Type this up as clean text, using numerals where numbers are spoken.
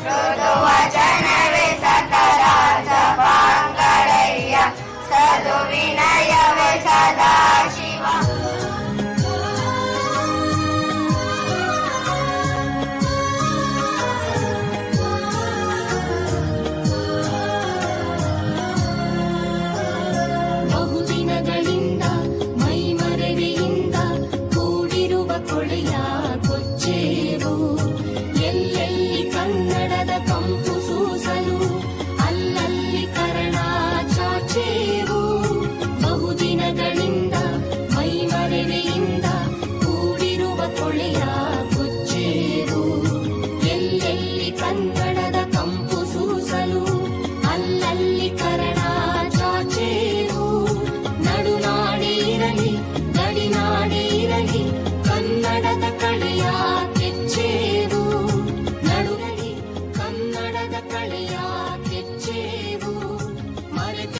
ಮೃದು ವಚನವೇ ಸತರಾಜ ಪಾಂಗಡಯ್ಯ ಸದು ವಿನಯವೇ ಸದಾ ಶಿವ. ಬಹುದಿನಗಳಿಂದ ಮೈಮರೆವೆಯಿಂದ ಕೂಡಿರುವ ಕೊಳೆಯ ಕೊಚ್ಚೇವು, ಎಲ್ಲೆಲ್ಲಿ ಕನ್ನಡದ ಕಂಪು ಸೂಸಲು ಅಲ್ಲಲ್ಲಿ ಕರ್ಣ ಚಾಚೇವು. ಬಹುದಿನಗಳಿಂದ ಮೈಮರೆವೆಯಿಂದ ಕೂಡಿರುವ ಕೊಳೆಯ